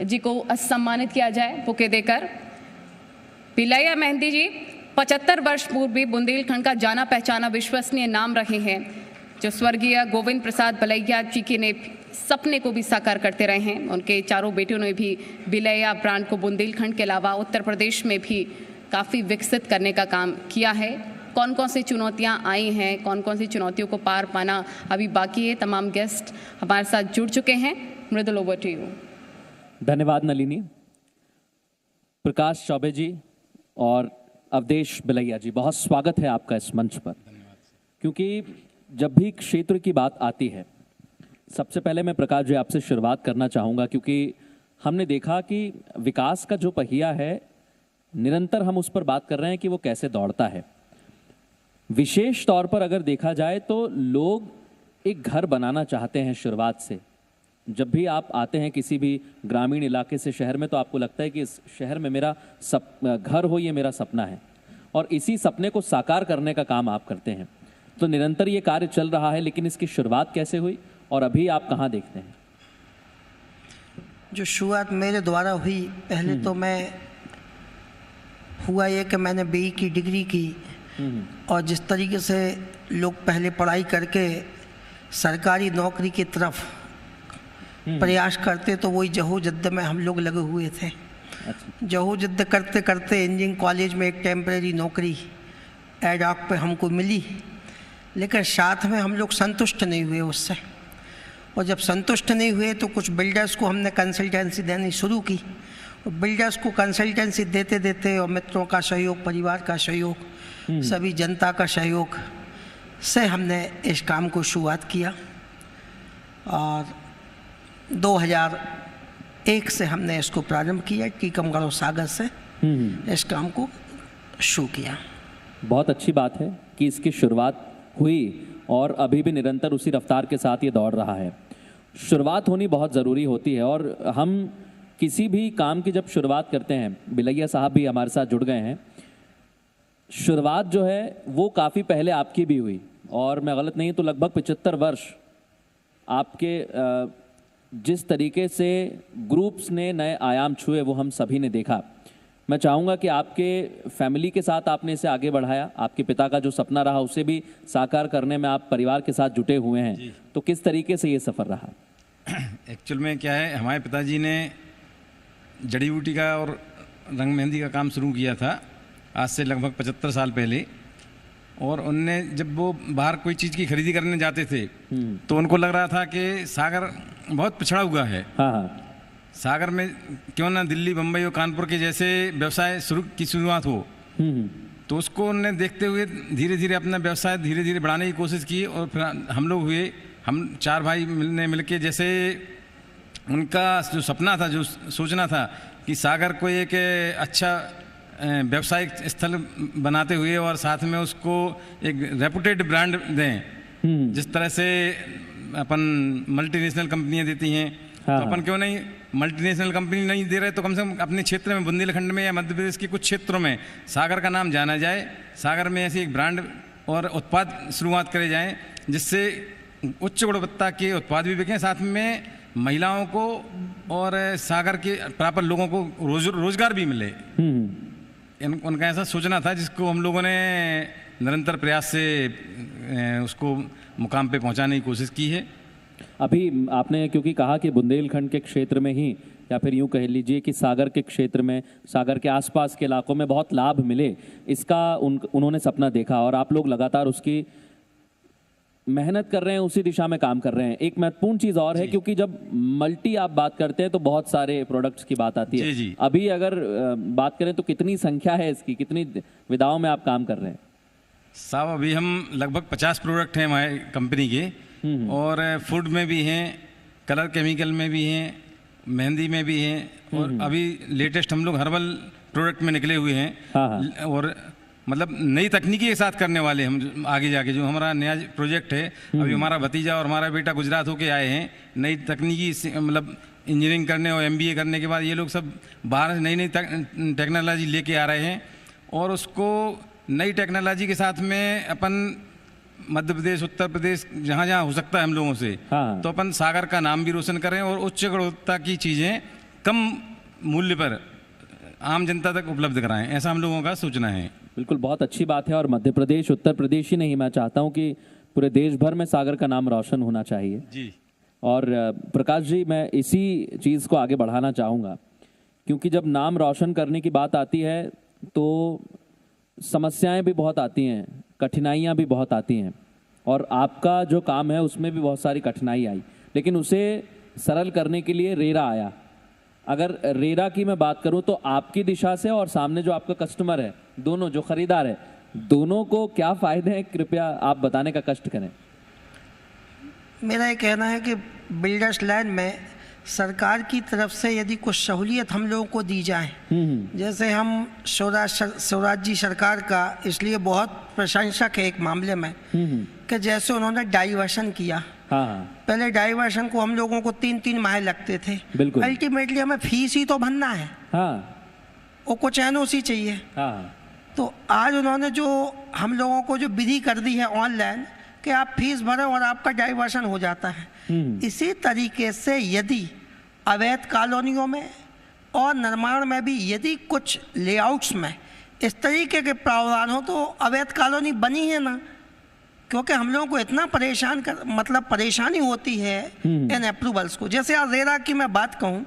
जी को सम्मानित किया जाए बुके देकर। बिलैया मेहंदी जी 75 वर्ष पूर्व भी बुंदेलखंड का जाना पहचाना विश्वसनीय नाम रहे हैं, जो स्वर्गीय गोविंद प्रसाद बिलैया जी के ने सपने को भी साकार करते रहे हैं। उनके चारों बेटियों ने भी बिलैया ब्रांड को बुंदेलखंड के अलावा उत्तर प्रदेश में भी काफ़ी विकसित करने का काम किया है। कौन कौन सी चुनौतियां आई हैं, कौन कौन सी चुनौतियों को पार पाना अभी बाकी है, तमाम गेस्ट हमारे साथ जुड़ चुके हैं। मृदुल, ओवर टू यू। धन्यवाद नलिनी। प्रकाश चौबे जी और अवधेश बिलैया जी, बहुत स्वागत है आपका इस मंच पर। क्योंकि जब भी क्षेत्र की बात आती है, सबसे पहले मैं प्रकाश जी आपसे शुरुआत करना चाहूँगा, क्योंकि हमने देखा कि विकास का जो पहिया है निरंतर हम उस पर बात कर रहे हैं कि वो कैसे दौड़ता है। विशेष तौर पर अगर देखा जाए तो लोग एक घर बनाना चाहते हैं शुरुआत से। जब भी आप आते हैं किसी भी ग्रामीण इलाके से शहर में, तो आपको लगता है कि इस शहर में मेरा घर हो, ये मेरा सपना है, और इसी सपने को साकार करने का काम आप करते हैं। तो निरंतर ये कार्य चल रहा है, लेकिन इसकी शुरुआत कैसे हुई और अभी आप कहाँ देखते हैं? जो शुरुआत मेरे द्वारा हुई, पहले तो हुआ ये कि मैंने बीई की डिग्री की, और जिस तरीके से लोग पहले पढ़ाई करके सरकारी नौकरी की तरफ प्रयास करते, तो वही जद्द में हम लोग लगे हुए थे। अच्छा। जद्द करते करते इंजीनियरिंग कॉलेज में एक टेम्परेरी नौकरी एड हॉक पे हमको मिली, लेकिन साथ में हम लोग संतुष्ट नहीं हुए उससे। और जब संतुष्ट नहीं हुए तो कुछ बिल्डर्स को हमने कंसल्टेंसी देनी शुरू की, और बिल्डर्स को कंसल्टेंसी देते देते और मित्रों का सहयोग, परिवार का सहयोग, सभी जनता का सहयोग से हमने इस काम को शुरुआत किया। और 2001 से हमने इसको प्रारंभ किया, टीकमगढ़ और सागर से इस काम को शुरू किया। बहुत अच्छी बात है कि इसकी शुरुआत हुई और अभी भी निरंतर उसी रफ्तार के साथ ये दौड़ रहा है। शुरुआत होनी बहुत ज़रूरी होती है, और हम किसी भी काम की जब शुरुआत करते हैं, बिलैया साहब भी हमारे साथ जुड़ गए हैं, शुरुआत जो है वो काफ़ी पहले आपकी भी हुई, और मैं गलत नहीं तो लगभग 75 वर्ष आपके जिस तरीके से ग्रुप्स ने नए आयाम छुए वो हम सभी ने देखा। मैं चाहूँगा कि आपके फैमिली के साथ आपने इसे आगे बढ़ाया, आपके पिता का जो सपना रहा उसे भी साकार करने में आप परिवार के साथ जुटे हुए हैं, तो किस तरीके से ये सफ़र रहा? एक्चुअल में क्या है, हमारे पिताजी ने जड़ी बूटी का और रंग मेहंदी का काम शुरू किया था आज से लगभग 75 साल पहले। और उनने जब वो बाहर कोई चीज़ की खरीदी करने जाते थे तो उनको लग रहा था कि सागर बहुत पिछड़ा हुआ है। हाँ। सागर में क्यों ना दिल्ली, बम्बई और कानपुर के जैसे व्यवसाय की शुरुआत हो। तो उसको उन्होंने देखते हुए धीरे धीरे अपना व्यवसाय धीरे धीरे बढ़ाने की कोशिश की। और फिर हम लोग हुए, हम 4 भाई ने मिलके, जैसे उनका जो सपना था, जो सोचना था कि सागर को एक अच्छा व्यावसायिक स्थल बनाते हुए और साथ में उसको एक रेपुटेड ब्रांड दें, जिस तरह से अपन मल्टीनेशनल कंपनियां देती हैं। हाँ। तो अपन क्यों नहीं मल्टीनेशनल कंपनी नहीं दे रहे, तो कम से कम अपने क्षेत्र में, बुंदेलखंड में या मध्य प्रदेश के कुछ क्षेत्रों में सागर का नाम जाना जाए, सागर में ऐसी एक ब्रांड और उत्पाद शुरुआत करे जाएँ, जिससे उच्च गुणवत्ता के उत्पाद भी बिकें, साथ में महिलाओं को और सागर के प्रॉपर लोगों को रोजगार भी मिले। उनका ऐसा सोचना था, जिसको हम लोगों ने निरंतर प्रयास से उसको मुकाम पे पहुंचाने की कोशिश की है। अभी आपने क्योंकि कहा कि बुंदेलखंड के क्षेत्र में ही, या फिर यूँ कह लीजिए कि सागर के क्षेत्र में, सागर के आसपास के इलाकों में बहुत लाभ मिले, इसका उन्होंने सपना देखा, और आप लोग लगातार उसकी मेहनत कर रहे हैं, उसी दिशा में काम कर रहे हैं। एक महत्वपूर्ण चीज़ और है, क्योंकि जब मल्टी आप बात करते हैं तो बहुत सारे प्रोडक्ट्स की बात आती है। जी। अभी अगर बात करें तो कितनी संख्या है इसकी, कितनी विधाओं में आप काम कर रहे हैं? साहब अभी हम लगभग 50 प्रोडक्ट हैं हमारे कंपनी के, और फूड में भी हैं, कलर केमिकल में भी हैं, मेहंदी में भी हैं, और अभी लेटेस्ट हम लोग हर्बल प्रोडक्ट में निकले हुए हैं। हाँ। और मतलब नई तकनीकी के साथ करने वाले हम आगे जाके, जो हमारा नया प्रोजेक्ट है, अभी हमारा भतीजा और हमारा बेटा गुजरात होके आए हैं, नई तकनीकी मतलब इंजीनियरिंग करने और MBA करने के बाद ये लोग सब बाहर नई नई टेक्नोलॉजी लेके आ रहे हैं, और उसको नई टेक्नोलॉजी के साथ में अपन मध्य प्रदेश, उत्तर प्रदेश, जहाँ जहाँ हो सकता है हम लोगों से, हाँ। तो अपन सागर का नाम भी रोशन करें और उच्च गुणवत्ता की चीज़ें कम मूल्य पर आम जनता तक उपलब्ध कराएं, ऐसा हम लोगों का सोचना है। बिल्कुल, बहुत अच्छी बात है। और मध्य प्रदेश, उत्तर प्रदेश ही नहीं, मैं चाहता हूं कि पूरे देश भर में सागर का नाम रोशन होना चाहिए। जी। और प्रकाश जी, मैं इसी चीज़ को आगे बढ़ाना चाहूँगा, क्योंकि जब नाम रोशन करने की बात आती है तो समस्याएं भी बहुत आती हैं, कठिनाइयां भी बहुत आती हैं, और आपका जो काम है उसमें भी बहुत सारी कठिनाई आई, लेकिन उसे सरल करने के लिए रेरा आया। अगर रेरा की मैं बात करूं तो आपकी दिशा से और सामने जो आपका कस्टमर है, दोनों जो खरीदार है, दोनों को क्या फायदे हैं, कृपया आप बताने का कष्ट करें। मेरा ये कहना है कि बिल्डर्स लाइन में सरकार की तरफ से यदि कुछ सहूलियत हम लोगों को दी जाए, जैसे हम स्वराज जी सरकार का इसलिए बहुत प्रशंसक है एक मामले में कि जैसे उन्होंने डाइवर्शन किया। हाँ, पहले डाइवर्शन को हम लोगों को 3-3 माह लगते थे, बिल्कुल। अल्टीमेटली हमें फीस ही तो भरना है, हाँ, वो कुछ एनओसी चाहिए। हाँ, तो आज उन्होंने जो हम लोगों को जो विधि कर दी है ऑनलाइन कि आप फीस भरो और आपका डाइवर्शन हो जाता है। इसी तरीके से यदि अवैध कॉलोनियों में और निर्माण में भी यदि कुछ लेआउट्स में इस तरीके के प्रावधान हो तो अवैध कॉलोनी बनी है ना, क्योंकि हम लोगों को इतना परेशानी होती है इन अप्रूवल्स को। जैसे आज रेरा की मैं बात कहूँ,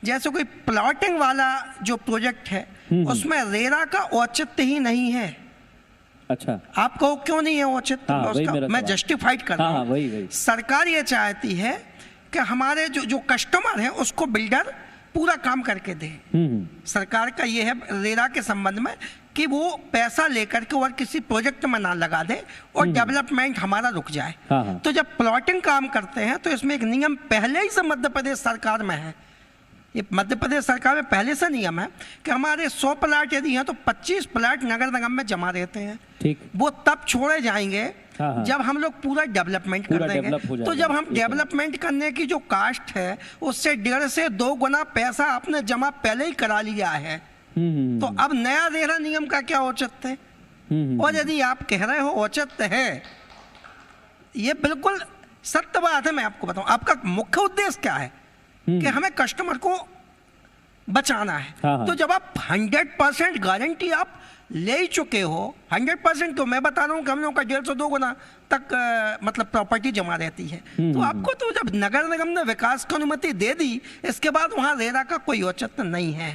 जैसे कोई प्लॉटिंग वाला जो प्रोजेक्ट है उसमें रेरा का औचित्य ही नहीं है। अच्छा, आप कहो क्यों नहीं है औचित्य? हाँ, मैं जस्टिफाइड कर रहा हूँ। वही। सरकार ये चाहती है कि हमारे जो कस्टमर है उसको बिल्डर पूरा काम करके दे। सरकार का ये है रेरा के संबंध में कि वो पैसा लेकर के और किसी प्रोजेक्ट में ना लगा दे और डेवलपमेंट हमारा रुक जाए। हाँ। तो जब प्लॉटिंग काम करते हैं तो इसमें एक नियम पहले ही से मध्य प्रदेश सरकार में है, ये मध्य प्रदेश सरकार में पहले से नियम है कि हमारे 100 प्लाट यदि हैं तो 25 प्लाट नगर निगम में जमा रहते हैं। ठीक। वो तब छोड़े जाएंगे जब हम लोग पूरा डेवलपमेंट कर देंगे। तो जब हम डेवलपमेंट करने की जो कास्ट है उससे 1.5 से 2 गुना पैसा आपने जमा पहले ही करा लिया है, तो अब नया रेरा नियम का क्या औचित्य है? और यदि आप कह रहे हो औचित्य है, ये बिल्कुल सत्य बात है। मैं आपको बताऊं आपका मुख्य उद्देश्य क्या है कि हमें कस्टमर को बचाना है। तो जब आप 100% गारंटी आप ले ही चुके हो, 100% तो मैं बता रहा हूँ कि हम लोगों का 1.5 से 2 गुना तक प्रॉपर्टी जमा रहती है। तो आपको तो जब नगर निगम ने विकास की अनुमति दे दी, इसके बाद वहाँ रेरा का कोई औचित्य नहीं है।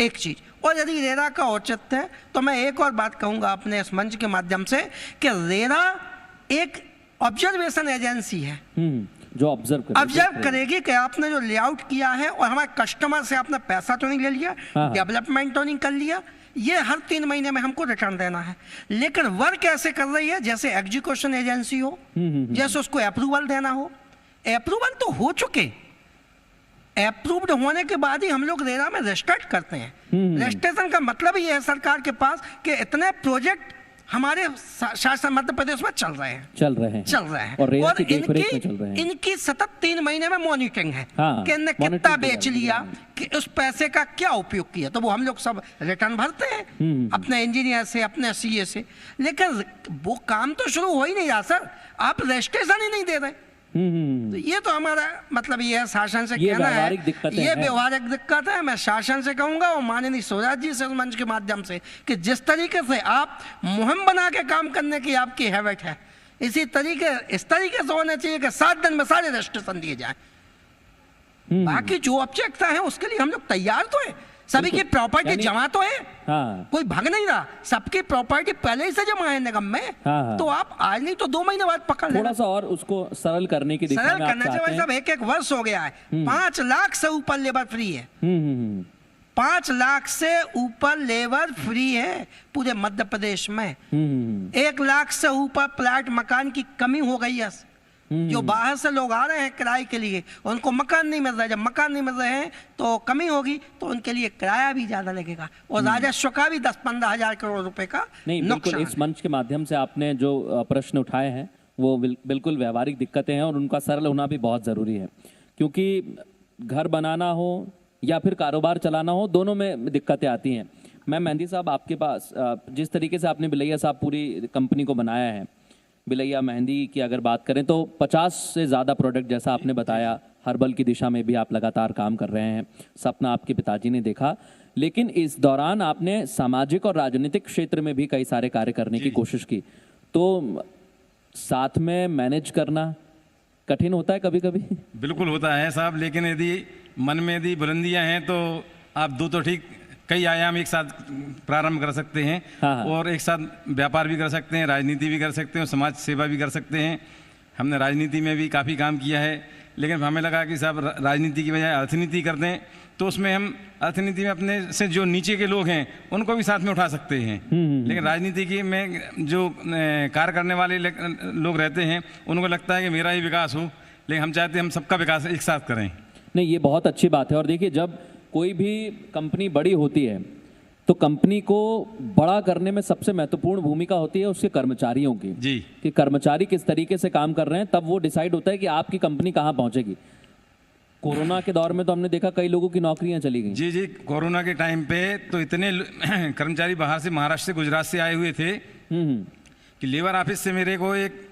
एक चीज। और यदि रेरा का औचित्य है तो मैं एक और बात कहूंगा अपने इस मंच के माध्यम से कि रेरा एक ऑब्जर्वेशन एजेंसी है जो ऑब्जर्व करेगी कि आपने जो लेआउट किया है और हमारे कस्टमर से आपने पैसा तो नहीं ले लिया, डेवलपमेंट तो नहीं कर लिया, ये हर 3 महीने में हमको रिटर्न देना है। लेकिन वर्क ऐसे कर रही है जैसे एग्जीक्यूशन एजेंसी हो, जैसे उसको अप्रूवल देना हो। अप्रूवल तो हो चुके, अप्रूव्ड होने के बाद ही हम लोग रेरा में रजिस्टर्ड करते हैं। रजिस्ट्रेशन का मतलब ये है सरकार के पास कि इतने प्रोजेक्ट हमारे शासन मध्य प्रदेश में चल रहे हैं और इनकी सतत 3 महीने में मॉनिटरिंग है कि इनने कितना बेच लिया, कि उस पैसे का क्या उपयोग किया। तो वो हम लोग सब रिटर्न भरते हैं अपने इंजीनियर से, अपने सीए से, लेकिन वो काम तो शुरू हो ही नहीं रहा सर, आप रजिस्ट्रेशन ही नहीं दे रहे। तो ये तो हमारा मतलब ये है शासन से कहना है, ये व्यवहारिक दिक्कत है। मैं शासन से कहूंगा और माननीय स्वराज जी से मंच के माध्यम से कि जिस तरीके से आप मुहिम बना के काम करने की आपकी हैबिट है, इस तरीके से होना चाहिए कि 7 दिन में सारे रजिस्ट्रेशन दिए जाए। बाकी जो औपचारिकता है उसके लिए हम लोग तैयार तो है, सभी की प्रॉपर्टी जमा तो है, कोई भाग नहीं रहा, सबकी प्रॉपर्टी पहले ही से जमा है निगम में। तो आप आज नहीं तो 2 महीने बाद पकड़ लेना। थोड़ा सा और उसको सरल करने की दिशा में आप चाहते हैं। सब 1 वर्ष हो गया है, 5 लाख से ऊपर लेबर फ्री है। 5 लाख से ऊपर लेबर फ्री है पूरे मध्य प्रदेश में। 1 लाख से ऊपर प्लाट मकान की कमी हो गई है। जो बाहर से लोग आ रहे हैं किराए के लिए, उनको मकान नहीं मिल रहा है। जब मकान नहीं मिल रहे हैं तो कमी होगी, तो उनके लिए किराया भी ज्यादा लगेगा और राजस्व का भी 10-15 हजार करोड़ रुपए का बिल्कुल। इस मंच के माध्यम से आपने जो प्रश्न उठाए हैं वो बिल्कुल व्यवहारिक दिक्कतें हैं और उनका सरल होना भी बहुत जरूरी है, क्योंकि घर बनाना हो या फिर कारोबार चलाना हो, दोनों में दिक्कतें आती हैं। मैं मेहंदी साहब आपके पास, जिस तरीके से आपने बिलैया साहब पूरी कंपनी को बनाया है, बिलैया मेहंदी की अगर बात करें तो 50 से ज़्यादा प्रोडक्ट जैसा आपने बताया हर्बल की दिशा में भी आप लगातार काम कर रहे हैं, सपना आपके पिताजी ने देखा, लेकिन इस दौरान आपने सामाजिक और राजनीतिक क्षेत्र में भी कई सारे कार्य करने की कोशिश की, तो साथ में मैनेज करना कठिन होता है कभी कभी? बिल्कुल होता है साहब, लेकिन यदि मन में यदि बुलंदियां हैं तो आप दो तो ठीक कई आयाम एक साथ प्रारंभ कर सकते हैं। हाँ। और एक साथ व्यापार भी कर सकते हैं, राजनीति भी कर सकते हैं और समाज सेवा भी कर सकते हैं। हमने राजनीति में भी काफ़ी काम किया है, लेकिन हमें लगा कि साहब राजनीति की बजाय अर्थनीति कर दें, तो उसमें हम अर्थनीति में अपने से जो नीचे के लोग हैं उनको भी साथ में उठा सकते हैं। लेकिन राजनीति की में जो कार्य करने वाले लोग रहते हैं उनको लगता है कि मेरा ही विकास हो, लेकिन हम चाहते हैं हम सबका विकास एक साथ करें। नहीं, ये बहुत अच्छी बात है। और देखिए, जब कोई भी कंपनी बड़ी होती है तो कंपनी को बड़ा करने में सबसे महत्वपूर्ण भूमिका होती है उसके कर्मचारियों की जी, कि कर्मचारी किस तरीके से काम कर रहे हैं, तब वो डिसाइड होता है कि आपकी कंपनी कहाँ पहुंचेगी। कोरोना के दौर में तो हमने देखा कई लोगों की नौकरियां चली गई। जी जी, कोरोना के टाइम पे तो इतने कर्मचारी बाहर से, महाराष्ट्र से, गुजरात से आए हुए थे कि लेबर ऑफिस से मेरे को एक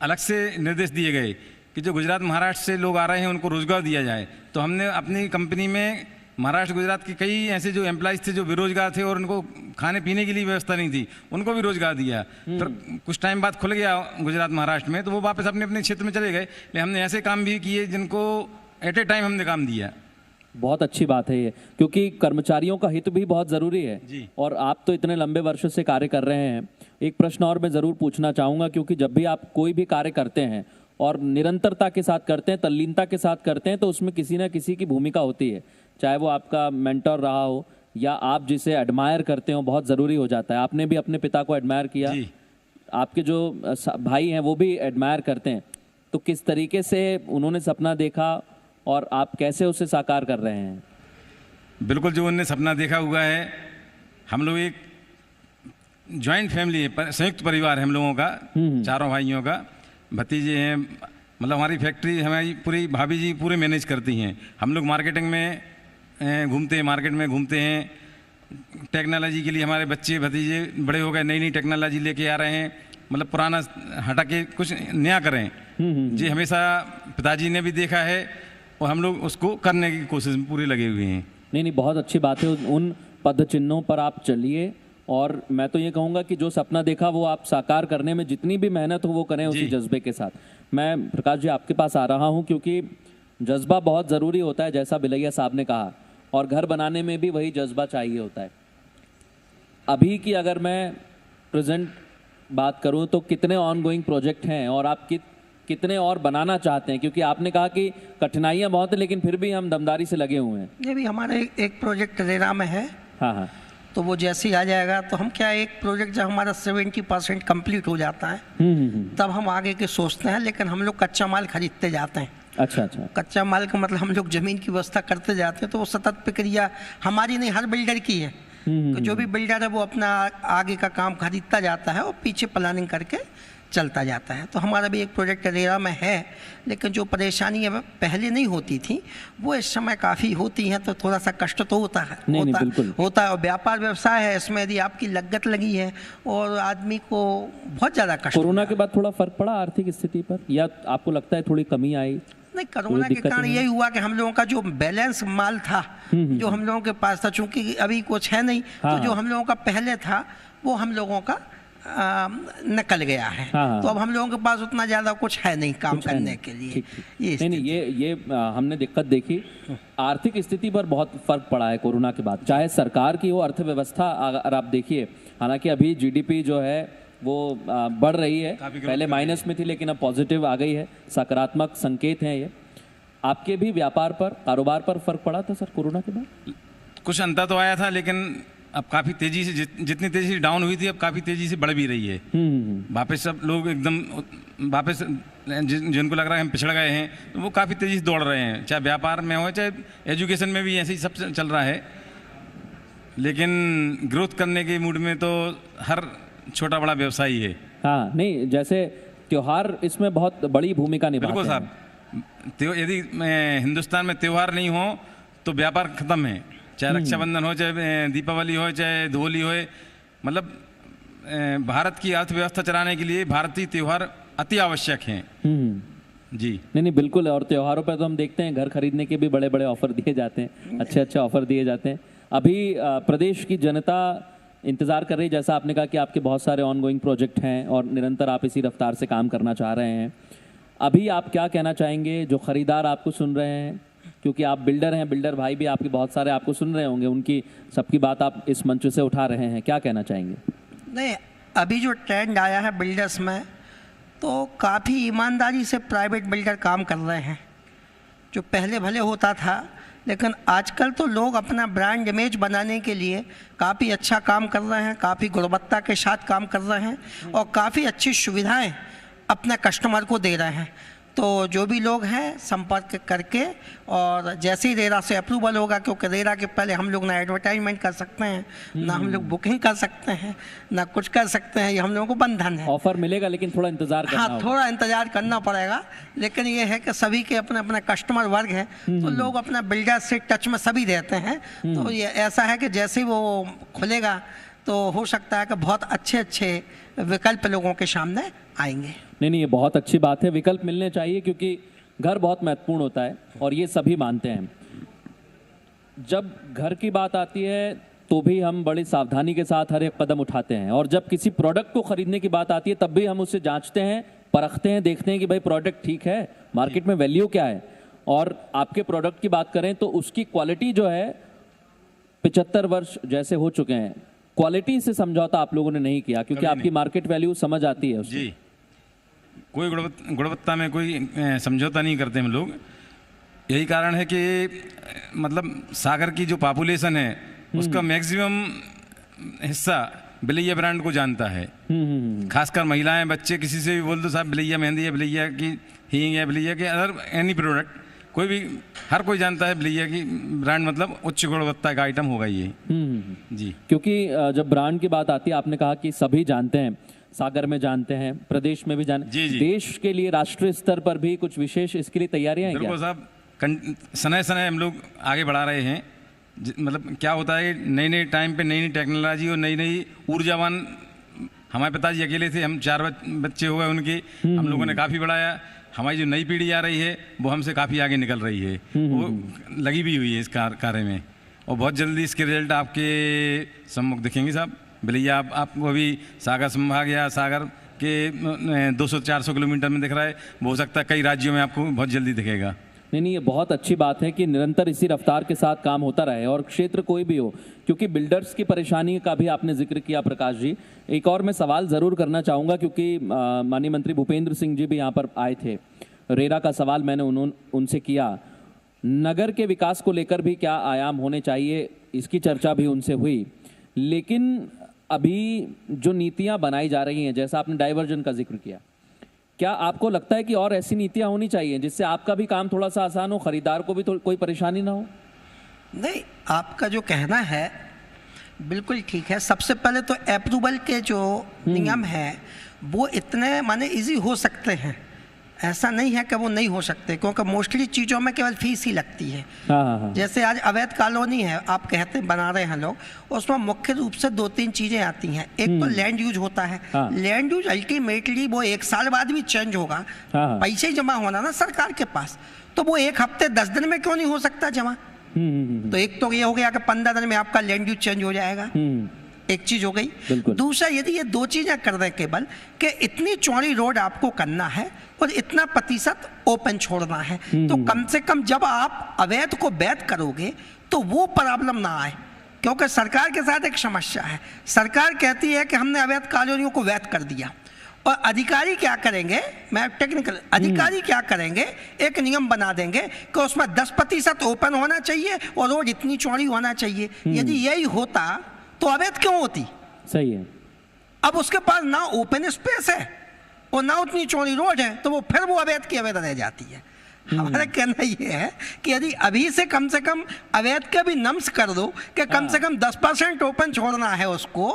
अलग से निर्देश दिए गए कि जो गुजरात महाराष्ट्र से लोग आ रहे हैं उनको रोजगार दिया जाए। तो हमने अपनी कंपनी में महाराष्ट्र गुजरात के कई ऐसे जो एम्प्लॉइज थे जो बेरोजगार थे और उनको खाने पीने के लिए व्यवस्था नहीं थी, उनको भी रोजगार दिया। फिर कुछ टाइम बाद खुल गया गुजरात महाराष्ट्र में, तो वो वापस अपने अपने क्षेत्र में चले गए। लेकिन हमने ऐसे काम भी किए जिनको एट ए टाइम हमने काम दिया। बहुत अच्छी बात है ये, क्योंकि कर्मचारियों का हित भी बहुत ज़रूरी है। जी। और आप तो इतने लंबे वर्षों से कार्य कर रहे हैं। एक प्रश्न और मैं ज़रूर पूछना चाहूँगा, क्योंकि जब भी आप कोई भी कार्य करते हैं और निरंतरता के साथ करते हैं, तल्लीनता के साथ करते हैं, तो उसमें किसी न किसी की भूमिका होती है, चाहे वो आपका मेंटर रहा हो या आप जिसे एडमायर करते हो, बहुत ज़रूरी हो जाता है। आपने भी अपने पिता को एडमायर किया, जी। आपके जो भाई हैं वो भी एडमायर करते हैं, तो किस तरीके से उन्होंने सपना देखा और आप कैसे उसे साकार कर रहे हैं? बिल्कुल, जो उनने सपना देखा हुआ है, हम लोग एक जॉइंट फैमिली है, संयुक्त परिवार है हम लोगों का, चारों भाइयों का। भतीजे हैं, मतलब हमारी फैक्ट्री हमारी पूरी भाभी जी पूरे मैनेज करती हैं। हम लोग मार्केटिंग में घूमते हैं, मार्केट में घूमते हैं। टेक्नोलॉजी के लिए हमारे बच्चे भतीजे बड़े हो गए, नई नई टेक्नोलॉजी लेके आ रहे हैं, मतलब पुराना हटा के कुछ नया करें। जी, हमेशा पिताजी ने भी देखा है और हम लोग उसको करने की कोशिश में पूरे लगे हुए हैं। नहीं, बहुत अच्छी बात है। उन पद चिन्हों पर आप चलिए, और मैं तो ये कहूँगा कि जो सपना देखा वो आप साकार करने में जितनी भी मेहनत हो वो करें उसी जज्बे के साथ। मैं प्रकाश जी आपके पास आ रहा हूँ, क्योंकि जज्बा बहुत ज़रूरी होता है, जैसा बिलैया साहब ने कहा, और घर बनाने में भी वही जज्बा चाहिए होता है। अभी की अगर मैं प्रेजेंट बात करूँ तो कितने ऑनगोइंग प्रोजेक्ट हैं और आप कितने और बनाना चाहते हैं? क्योंकि आपने कहा कि कठिनाइयाँ बहुत हैं, लेकिन फिर भी हम दमदारी से लगे हुए हैं। ये भी हमारे एक प्रोजेक्ट रेरा में है। हाँ, तो वो जैसे ही आ जाएगा तो हम क्या, एक प्रोजेक्ट जब हमारा 70% कंप्लीट हो जाता है तब हम आगे के सोचते हैं। लेकिन हम लोग कच्चा माल खरीदते जाते हैं। अच्छा। कच्चा माल का मतलब हम लोग जमीन की व्यवस्था करते जाते हैं। तो वो सतत प्रक्रिया हमारी नहीं, हर बिल्डर की है। तो जो भी बिल्डर है वो अपना आगे का काम खरीदता जाता है और पीछे प्लानिंग करके चलता जाता है। तो हमारा भी एक प्रोजेक्ट रेरा में है, लेकिन जो परेशानी है पहले नहीं होती थी वो इस समय काफ़ी होती हैं। तो थोड़ा सा कष्ट तो होता है। नहीं, होता है। और व्यापार व्यवसाय है, इसमें यदि आपकी लगत लगी है और आदमी को बहुत ज़्यादा कष्ट। कोरोना के बाद थोड़ा फर्क पड़ा आर्थिक स्थिति पर, या आपको लगता है थोड़ी कमी आई? नहीं, कोरोना के कारण यही हुआ कि हम लोगों का जो बैलेंस माल था जो हम लोगों के पास था, चूंकि अभी कुछ है नहीं, तो जो हम लोगों का पहले था वो हम लोगों का निकल गया है। तो अब हम लोगों के पास उतना ज़्यादा कुछ है नहीं काम करने के लिए। ये हमने दिक्कत देखी। आर्थिक स्थिति पर बहुत फर्क पड़ा है कोरोना के बाद, चाहे सरकार की हो, अर्थव्यवस्था अगर आप देखिए, हालांकि अभी जीडीपी जो है वो बढ़ रही है, पहले माइनस में थी लेकिन अब पॉजिटिव आ गई है, सकारात्मक संकेत हैं ये। आपके भी व्यापार पर, कारोबार पर फर्क पड़ा था सर कोरोना के बाद? कुछ अंतर तो आया था, लेकिन अब काफ़ी तेज़ी से, जितनी तेज़ी से डाउन हुई थी अब काफ़ी तेज़ी से बढ़ भी रही है। वापस सब लोग एकदम वापस जिनको लग रहा है हम पिछड़ गए हैं, तो वो काफ़ी तेज़ी से दौड़ रहे हैं, चाहे व्यापार में हो चाहे एजुकेशन में भी ऐसे ही सब चल रहा है। लेकिन ग्रोथ करने के मूड में तो हर छोटा बड़ा व्यवसायी है। हाँ, नहीं, जैसे त्योहार इसमें बहुत बड़ी भूमिका निभाते हैं। बिल्कुल साहब, यदि हिंदुस्तान में त्यौहार नहीं हो तो व्यापार खत्म है, चाहे रक्षाबंधन हो, चाहे दीपावली हो, चाहे होली हो। मतलब भारत की अर्थव्यवस्था चलाने के लिए भारतीय त्यौहार अति आवश्यक हैं। जी नहीं बिल्कुल। और त्योहारों पर तो हम देखते हैं घर खरीदने के भी बड़े बड़े ऑफर दिए जाते हैं, अच्छे अच्छे ऑफर दिए जाते हैं। अभी प्रदेश की जनता इंतज़ार कर रही है, जैसा आपने कहा कि आपके बहुत सारे ऑनगोइंग प्रोजेक्ट हैं और निरंतर आप इसी रफ्तार से काम करना चाह रहे हैं। अभी आप क्या कहना चाहेंगे जो खरीदार आपको सुन रहे हैं, क्योंकि आप बिल्डर हैं, बिल्डर भाई भी आपके बहुत सारे आपको सुन रहे होंगे, उनकी सबकी बात आप इस मंच से उठा रहे हैं, क्या कहना चाहेंगे? नहीं, अभी जो ट्रेंड आया है बिल्डर्स में, तो काफ़ी ईमानदारी से प्राइवेट बिल्डर काम कर रहे हैं। जो पहले भले होता था, लेकिन आजकल तो लोग अपना ब्रांड इमेज बनाने के लिए काफ़ी अच्छा काम कर रहे हैं, काफ़ी गुणवत्ता के साथ काम कर रहे हैं और काफ़ी अच्छी सुविधाएं अपने कस्टमर को दे रहे हैं। तो जो भी लोग हैं संपर्क करके, और जैसे ही रेरा से अप्रूवल होगा, क्योंकि रेरा के पहले हम लोग ना एडवर्टाइजमेंट कर सकते हैं, ना हम लोग बुकिंग कर सकते हैं, ना कुछ कर सकते हैं, ये हम लोगों को बंधन है। ऑफर मिलेगा लेकिन थोड़ा इंतजार करना हाँ, होगा। थोड़ा इंतजार करना पड़ेगा, लेकिन ये है कि सभी के अपने अपने कस्टमर वर्ग है, तो लोग अपना बिल्डर से टच में सभी रहते हैं। तो ये ऐसा है कि जैसे ही वो खुलेगा तो हो सकता है कि बहुत अच्छे अच्छे विकल्प लोगों के सामने आएंगे। नहीं, ये बहुत अच्छी बात है, विकल्प मिलने चाहिए क्योंकि घर बहुत महत्वपूर्ण होता है और ये सभी मानते हैं। जब घर की बात आती है तो भी हम बड़ी सावधानी के साथ हर एक कदम उठाते हैं, और जब किसी प्रोडक्ट को खरीदने की बात आती है तब भी हम उसे जांचते हैं, परखते हैं, देखते हैं कि भाई प्रोडक्ट ठीक है, मार्केट में वैल्यू क्या है। और आपके प्रोडक्ट की बात करें तो उसकी क्वालिटी जो है 75 वर्ष जैसे हो चुके हैं, क्वालिटी से समझौता आप लोगों ने नहीं किया, क्योंकि आपकी मार्केट वैल्यू समझ आती है उससे। जी, कोई गुणवत्ता में कोई समझौता नहीं करते हम लोग। यही कारण है कि मतलब सागर की जो पॉपुलेशन है उसका मैक्सिमम हिस्सा बिलैया ब्रांड को जानता है। खासकर महिलाएं, बच्चे, किसी से भी बोल दो साहब बिलैया मेहंदी है, बिलैया की हींग है, बिलैया के अदर एनी प्रोडक्ट, कोई भी, हर कोई जानता है बिलैया की ब्रांड मतलब उच्च गुणवत्ता का आइटम होगा ये। जी, क्योंकि जब ब्रांड की बात आती है, आपने कहा कि सभी जानते हैं, सागर में जानते हैं, प्रदेश में भी जानते हैं, देश के लिए राष्ट्रीय स्तर पर भी कुछ विशेष इसके लिए तैयारियां हैं क्या? बिल्कुल साहब, समय समय हम लोग आगे बढ़ा रहे हैं। मतलब क्या होता है, नई नई टाइम पे नई नई टेक्नोलॉजी और नई नई ऊर्जावान, हमारे पिताजी अकेले थे, हम 4 बच्चे हो गए उनके, हम लोगों ने काफ़ी बढ़ाया। हमारी जो नई पीढ़ी आ रही है वो हमसे काफ़ी आगे निकल रही है, वो लगी भी हुई है इस कार्य में, और बहुत जल्दी इसके रिजल्ट आपके सम्मुख दिखेंगे साहब। बिलैया आपको अभी सागर संभाग या सागर के 200-400 किलोमीटर में दिख रहा है, वो हो सकता है कई राज्यों में आपको बहुत जल्दी दिखेगा। नहीं, ये बहुत अच्छी बात है कि निरंतर इसी रफ्तार के साथ काम होता रहे, और क्षेत्र कोई भी हो, क्योंकि बिल्डर्स की परेशानी का भी आपने जिक्र किया प्रकाश जी। एक और मैं सवाल ज़रूर करना चाहूँगा, क्योंकि माननीय मंत्री भूपेंद्र सिंह जी भी यहाँ पर आए थे, रेरा का सवाल मैंने उनसे किया। नगर के विकास को लेकर भी क्या आयाम होने चाहिए, इसकी चर्चा भी उनसे हुई। लेकिन अभी जो नीतियाँ बनाई जा रही हैं, जैसा आपने डाइवर्जन का जिक्र किया, क्या आपको लगता है कि और ऐसी नीतियां होनी चाहिए जिससे आपका भी काम थोड़ा सा आसान हो, खरीदार को भी कोई परेशानी ना हो? नहीं, आपका जो कहना है बिल्कुल ठीक है। सबसे पहले तो अप्रूवल के जो नियम हैं वो इतने माने इजी हो सकते हैं, ऐसा नहीं है कि वो नहीं हो सकते, क्योंकि मोस्टली चीज़ों में केवल फीस ही लगती है। हाँ। जैसे आज अवैध कॉलोनी है, आप कहते बना रहे हैं लोग, उसमें मुख्य रूप से 2-3 चीज़ें आती हैं। एक तो लैंड यूज होता है। लैंड यूज अल्टीमेटली वो 1 साल बाद भी चेंज होगा। पैसे जमा होना ना सरकार के पास, तो वो 1 हफ्ते 10 दिन में क्यों नहीं हो सकता जमा? तो एक तो ये हो गया कि 15 दिन में आपका लैंड यूज चेंज हो जाएगा, एक चीज हो गई। दूसरा, यदि ये 2 चीजें कर दें केवल कि इतनी चौड़ी रोड आपको करना है और इतना प्रतिशत ओपन छोड़ना है, तो कम से कम जब आप अवैध को वैध करोगे तो वो प्रॉब्लम ना आए। क्योंकि सरकार के साथ एक समस्या है, सरकार कहती है कि हमने अवैध कॉलोनियों को वैध कर दिया, और अधिकारी क्या करेंगे, मैं टेक्निकल, अधिकारी क्या करेंगे, एक नियम बना देंगे कि उसमें 10% ओपन होना चाहिए और रोड इतनी चौड़ी होना चाहिए। यदि यही होता तो अवैध क्यों होती? सही है। अब उसके पास ना ओपन स्पेस है और ना उतनी चौड़ी रोड है, तो वो फिर वो अवैध की अवैध रह जाती है। हमारा कहना ये है कि यदि अभी से कम अवैध का भी नम्स कर दो कि कम से कम 10% ओपन छोड़ना है उसको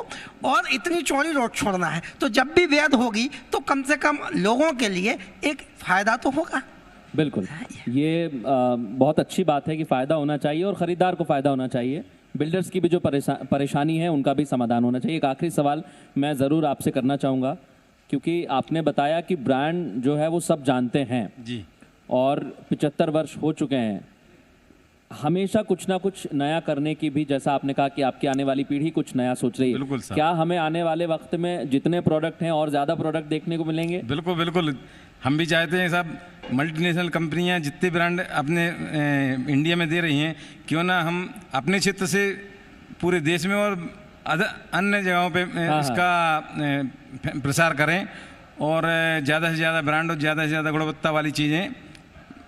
और इतनी चौड़ी रोड छोड़ना है, तो जब भी वैध होगी तो कम से कम लोगों के लिए एक फायदा तो होगा। बिल्कुल, ये बहुत अच्छी बात है कि फ़ायदा होना चाहिए और ख़रीदार को फ़ायदा होना चाहिए, बिल्डर्स की भी जो परेशानी है उनका भी समाधान होना चाहिए। एक आखिरी सवाल मैं ज़रूर आपसे करना चाहूँगा, क्योंकि आपने बताया कि ब्रांड जो है वो सब जानते हैं जी। और 75 वर्ष हो चुके हैं। हमेशा कुछ ना कुछ नया करने की भी, जैसा आपने कहा कि आपकी आने वाली पीढ़ी कुछ नया सोच रही है, बिल्कुल सर। क्या हमें आने वाले वक्त में जितने प्रोडक्ट हैं और ज़्यादा प्रोडक्ट देखने को मिलेंगे? बिल्कुल बिल्कुल, हम भी चाहते हैं सब मल्टीनेशनल कंपनियां जितने ब्रांड अपने इंडिया में दे रही हैं, क्यों ना हम अपने क्षेत्र से पूरे देश में और अन्य जगहों पे इसका प्रसार करें और ज़्यादा से ज़्यादा ब्रांड और ज़्यादा से ज़्यादा गुणवत्ता वाली चीज़ें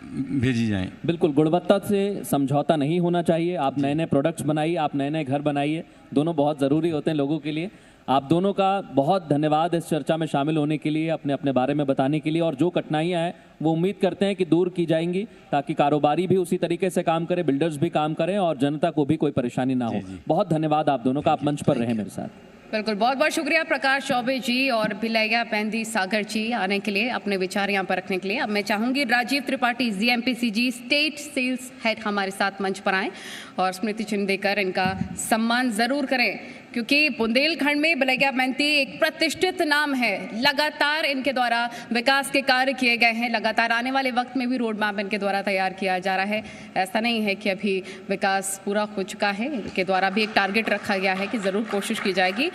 भेजी जाएं। बिल्कुल, गुणवत्ता से समझौता नहीं होना चाहिए। आप नए नए प्रोडक्ट्स बनाइए, आप नए नए घर बनाइए, दोनों बहुत ज़रूरी होते हैं लोगों के लिए। आप दोनों का बहुत धन्यवाद इस चर्चा में शामिल होने के लिए, अपने अपने बारे में बताने के लिए, और जो कठिनाइयां हैं वो उम्मीद करते हैं कि दूर की जाएंगी, ताकि कारोबारी भी उसी तरीके से काम करें, बिल्डर्स भी काम करें और जनता को भी कोई परेशानी ना हो। बहुत धन्यवाद आप दोनों का, आप मंच पर रहे मेरे साथ। बिल्कुल, बहुत बहुत शुक्रिया प्रकाश चौबे जी और भिलैया मेहंदी सागर जी आने के लिए, अपने विचार यहाँ पर रखने के लिए। अब मैं चाहूँगी Rajeev Tripathi GMPCG state sales head हमारे साथ मंच पर आएँ और स्मृति चिन्ह देकर इनका सम्मान ज़रूर करें, क्योंकि बुंदेलखंड में भिलैया मेहंदी एक प्रतिष्ठित नाम है। लगातार इनके द्वारा विकास के कार्य किए गए हैं, लगातार आने वाले वक्त में भी रोड मैप इनके द्वारा तैयार किया जा रहा है। ऐसा नहीं है कि अभी विकास पूरा हो चुका है, इनके द्वारा भी एक टारगेट रखा गया है कि ज़रूर कोशिश की जाएगी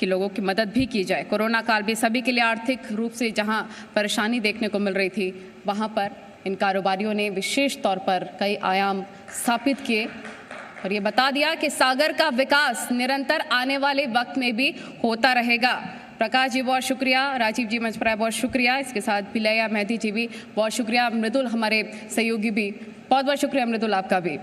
कि लोगों की मदद भी की जाए। कोरोना काल भी सभी के लिए आर्थिक रूप से जहां परेशानी देखने को मिल रही थी, वहां पर इन कारोबारियों ने विशेष तौर पर कई आयाम स्थापित किए और ये बता दिया कि सागर का विकास निरंतर आने वाले वक्त में भी होता रहेगा। प्रकाश जी बहुत शुक्रिया, राजीव जी मंच पर आए बहुत शुक्रिया, इसके साथ भिलैया मेहंदी जी भी बहुत शुक्रिया, मृदुल हमारे सहयोगी भी बहुत बहुत शुक्रिया, मृदुल आपका भी।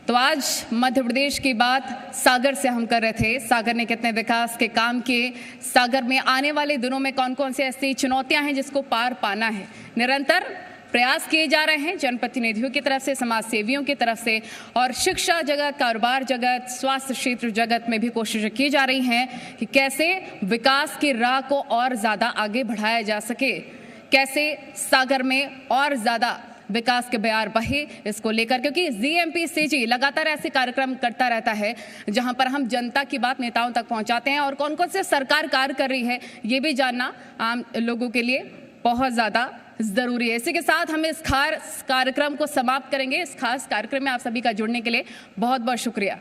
तो आज मध्य प्रदेश की बात सागर से हम कर रहे थे, सागर ने कितने विकास के काम किए, सागर में आने वाले दिनों में कौन कौन सी ऐसी चुनौतियां हैं जिसको पार पाना है। निरंतर प्रयास किए जा रहे हैं जनप्रतिनिधियों की तरफ से, समाज सेवियों की तरफ से, और शिक्षा जगत, कारोबार जगत, स्वास्थ्य क्षेत्र जगत में भी कोशिशें की जा रही हैं कि कैसे विकास की राह को और ज़्यादा आगे बढ़ाया जा सके, कैसे सागर में और ज़्यादा विकास के बयार बहे, इसको लेकर, क्योंकि GMPCG लगातार ऐसे कार्यक्रम करता रहता है जहां पर हम जनता की बात नेताओं तक पहुंचाते हैं और कौन कौन से सरकार कार्य कर रही है ये भी जानना आम लोगों के लिए बहुत ज़्यादा ज़रूरी है। इसी के साथ हम इस खास कार्यक्रम को समाप्त करेंगे। इस खास कार्यक्रम में आप सभी का जुड़ने के लिए बहुत बहुत शुक्रिया।